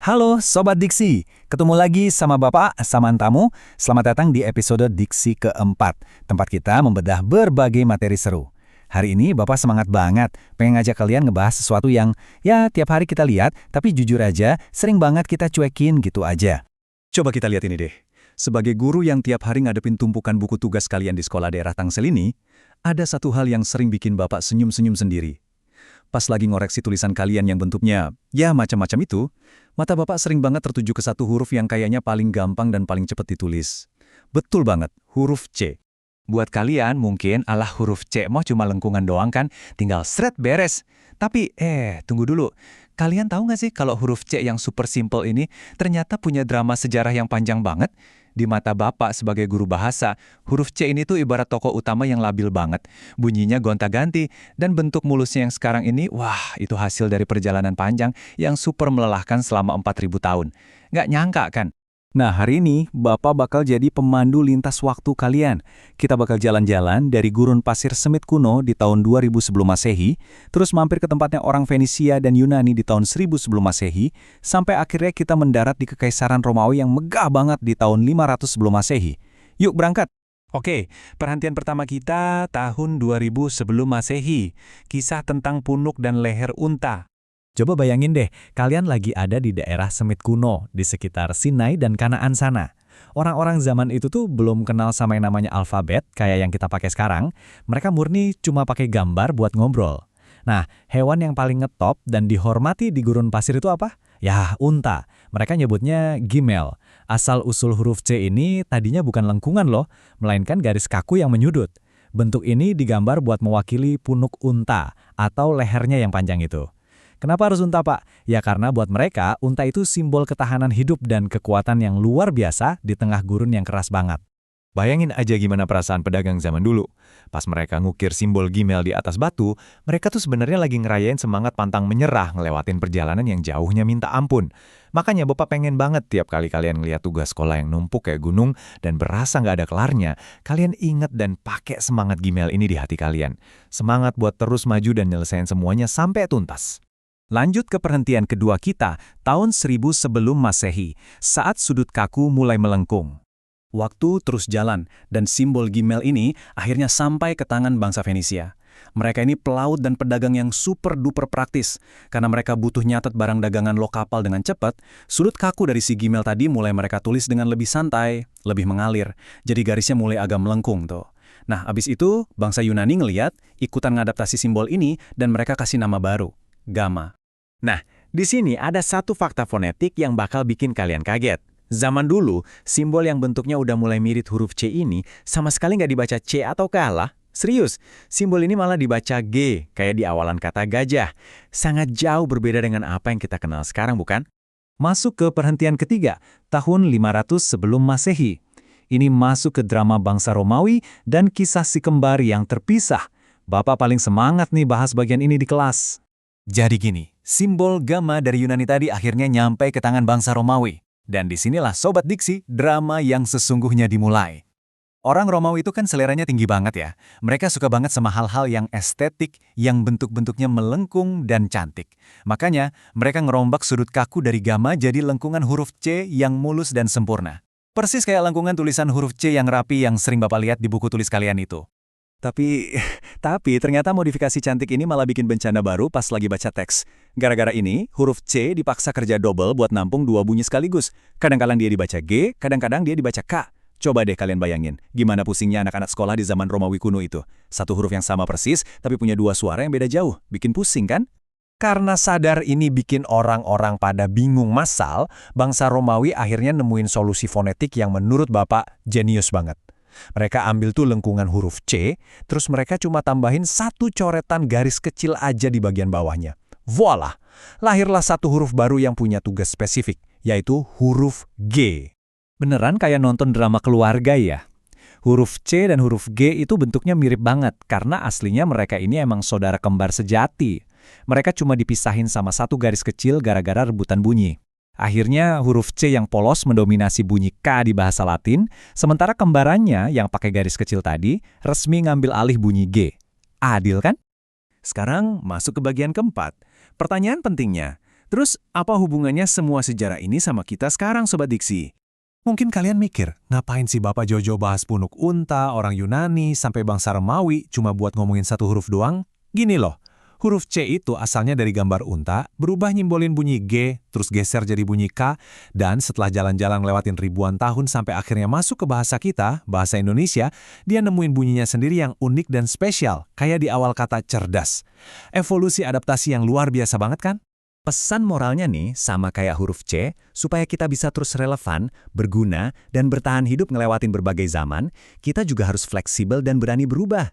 Halo Sobat Diksi, ketemu lagi sama Bapak Samantamu. Selamat datang di episode Diksi keempat, tempat kita membedah berbagai materi seru. Hari ini Bapak semangat banget, pengen ngajak kalian ngebahas sesuatu yang ya tiap hari kita lihat, tapi jujur aja sering banget kita cuekin gitu aja. Coba kita lihat ini deh. Sebagai guru yang tiap hari ngadepin tumpukan buku tugas kalian di sekolah daerah Tangsel ini, ada satu hal yang sering bikin Bapak senyum-senyum sendiri. Pas lagi ngoreksi tulisan kalian yang bentuknya, ya macam-macam itu, mata Bapak sering banget tertuju ke satu huruf yang kayaknya paling gampang dan paling cepat ditulis. Betul banget, huruf C. Buat kalian mungkin alah huruf C mau cuma lengkungan doang kan, tinggal seret beres. Tapi tunggu dulu. Kalian tahu nggak sih kalau huruf C yang super simple ini ternyata punya drama sejarah yang panjang banget? Di mata Bapak sebagai guru bahasa, huruf C ini tuh ibarat tokoh utama yang labil banget. Bunyinya gonta-ganti, dan bentuk mulusnya yang sekarang ini, wah itu hasil dari perjalanan panjang yang super melelahkan selama 4.000 tahun. Nggak nyangka kan? Nah, hari ini Bapak bakal jadi pemandu lintas waktu kalian. Kita bakal jalan-jalan dari gurun pasir Semit kuno di tahun 2000 sebelum Masehi, terus mampir ke tempatnya orang Fenisia dan Yunani di tahun 1000 sebelum Masehi, sampai akhirnya kita mendarat di Kekaisaran Romawi yang megah banget di tahun 500 sebelum Masehi. Yuk berangkat! Oke, perhentian pertama kita tahun 2000 sebelum Masehi. Kisah tentang punuk dan leher unta. Coba bayangin deh, kalian lagi ada di daerah Semit kuno, di sekitar Sinai dan Kanaan sana. Orang-orang zaman itu tuh belum kenal sama yang namanya alfabet, kayak yang kita pakai sekarang. Mereka murni cuma pakai gambar buat ngobrol. Nah, hewan yang paling ngetop dan dihormati di gurun pasir itu apa? Ya, unta. Mereka nyebutnya gimel. Asal-usul huruf C ini tadinya bukan lengkungan loh, melainkan garis kaku yang menyudut. Bentuk ini digambar buat mewakili punuk unta, atau lehernya yang panjang itu. Kenapa harus unta, Pak? Ya karena buat mereka, unta itu simbol ketahanan hidup dan kekuatan yang luar biasa di tengah gurun yang keras banget. Bayangin aja gimana perasaan pedagang zaman dulu. Pas mereka ngukir simbol gimel di atas batu, mereka tuh sebenarnya lagi ngerayain semangat pantang menyerah ngelewatin perjalanan yang jauhnya minta ampun. Makanya Bapak pengen banget tiap kali kalian ngeliat tugas sekolah yang numpuk kayak gunung dan berasa nggak ada kelarnya, kalian inget dan pakai semangat gimel ini di hati kalian. Semangat buat terus maju dan nyelesain semuanya sampai tuntas. Lanjut ke perhentian kedua kita, tahun 1000 sebelum Masehi, saat sudut kaku mulai melengkung. Waktu terus jalan, dan simbol gimel ini akhirnya sampai ke tangan bangsa Fenisia. Mereka ini pelaut dan pedagang yang super-duper praktis. Karena mereka butuh nyatet barang dagangan lo kapal dengan cepat, sudut kaku dari si gimel tadi mulai mereka tulis dengan lebih santai, lebih mengalir. Jadi garisnya mulai agak melengkung tuh. Nah, abis itu bangsa Yunani ngeliat, ikutan ngadaptasi simbol ini, dan mereka kasih nama baru, gamma. Nah, di sini ada satu fakta fonetik yang bakal bikin kalian kaget. Zaman dulu, simbol yang bentuknya udah mulai mirip huruf C ini sama sekali nggak dibaca C atau K lah. Serius, simbol ini malah dibaca G, kayak di awalan kata gajah. Sangat jauh berbeda dengan apa yang kita kenal sekarang, bukan? Masuk ke perhentian ketiga, tahun 500 sebelum Masehi. Ini masuk ke drama bangsa Romawi dan kisah si kembar yang terpisah. Bapak paling semangat nih bahas bagian ini di kelas. Jadi gini, simbol gamma dari Yunani tadi akhirnya nyampe ke tangan bangsa Romawi. Dan disinilah Sobat Diksi, drama yang sesungguhnya dimulai. Orang Romawi itu kan seleranya tinggi banget ya. Mereka suka banget sama hal-hal yang estetik, yang bentuk-bentuknya melengkung dan cantik. Makanya, mereka ngerombak sudut kaku dari gamma jadi lengkungan huruf C yang mulus dan sempurna. Persis kayak lengkungan tulisan huruf C yang rapi yang sering Bapak lihat di buku tulis kalian itu. Tapi ternyata modifikasi cantik ini malah bikin bencana baru pas lagi baca teks. Gara-gara ini, huruf C dipaksa kerja double buat nampung dua bunyi sekaligus. Kadang-kadang dia dibaca G, kadang-kadang dia dibaca K. Coba deh kalian bayangin, gimana pusingnya anak-anak sekolah di zaman Romawi kuno itu. Satu huruf yang sama persis, tapi punya dua suara yang beda jauh. Bikin pusing kan? Karena sadar ini bikin orang-orang pada bingung massal, bangsa Romawi akhirnya nemuin solusi fonetik yang menurut Bapak jenius banget. Mereka ambil tuh lengkungan huruf C, terus mereka cuma tambahin satu coretan garis kecil aja di bagian bawahnya. Voila! Lahirlah satu huruf baru yang punya tugas spesifik, yaitu huruf G. Beneran kayak nonton drama keluarga ya? Huruf C dan huruf G itu bentuknya mirip banget, karena aslinya mereka ini emang saudara kembar sejati. Mereka cuma dipisahin sama satu garis kecil gara-gara rebutan bunyi. Akhirnya huruf C yang polos mendominasi bunyi K di bahasa Latin, sementara kembarannya yang pakai garis kecil tadi resmi ngambil alih bunyi G. Adil kan? Sekarang masuk ke bagian keempat. Pertanyaan pentingnya, Terus, apa hubungannya semua sejarah ini sama kita sekarang, Sobat Diksi? Mungkin kalian mikir, ngapain sih Bapak Jojo bahas punuk unta, orang Yunani, sampai bangsa Romawi cuma buat ngomongin satu huruf doang? Gini loh, huruf C itu asalnya dari gambar unta, berubah nyimbolin bunyi G, terus geser jadi bunyi K, dan setelah jalan-jalan lewatin ribuan tahun sampai akhirnya masuk ke bahasa kita, bahasa Indonesia, dia nemuin bunyinya sendiri yang unik dan spesial, kayak di awal kata cerdas. Evolusi adaptasi yang luar biasa banget kan? Pesan moralnya nih sama kayak huruf C, supaya kita bisa terus relevan, berguna, dan bertahan hidup ngelewatin berbagai zaman, kita juga harus fleksibel dan berani berubah.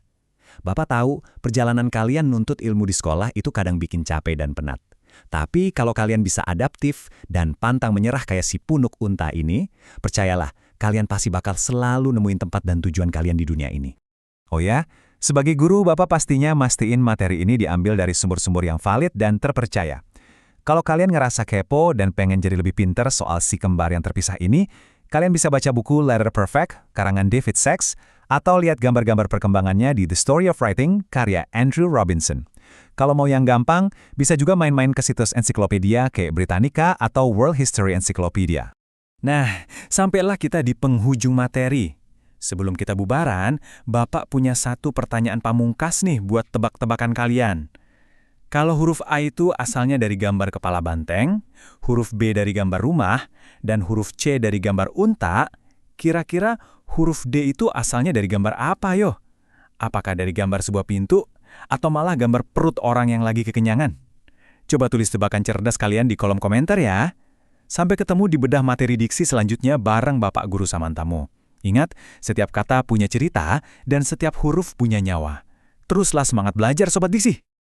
Bapak tahu, perjalanan kalian nuntut ilmu di sekolah itu kadang bikin capek dan penat. Tapi kalau kalian bisa adaptif dan pantang menyerah kayak si punuk unta ini, percayalah, kalian pasti bakal selalu nemuin tempat dan tujuan kalian di dunia ini. Oh ya, sebagai guru Bapak pastinya mastiin materi ini diambil dari sumber-sumber yang valid dan terpercaya. Kalau kalian ngerasa kepo dan pengen jadi lebih pinter soal si kembar yang terpisah ini, kalian bisa baca buku Letter Perfect, karangan David Sachs, atau lihat gambar-gambar perkembangannya di The Story of Writing, karya Andrew Robinson. Kalau mau yang gampang, bisa juga main-main ke situs ensiklopedia kayak Britannica atau World History Encyclopedia. Nah, sampailah kita di penghujung materi. Sebelum kita bubaran, Bapak punya satu pertanyaan pamungkas nih buat tebak-tebakan kalian. Kalau huruf A itu asalnya dari gambar kepala banteng, huruf B dari gambar rumah, dan huruf C dari gambar unta, kira-kira huruf D itu asalnya dari gambar apa yo? Apakah dari gambar sebuah pintu, atau malah gambar perut orang yang lagi kekenyangan? Coba tulis tebakan cerdas kalian di kolom komentar ya. Sampai ketemu di bedah materi diksi selanjutnya bareng Bapak Guru Samantamu. Ingat, setiap kata punya cerita dan setiap huruf punya nyawa. Teruslah semangat belajar Sobat Diksi!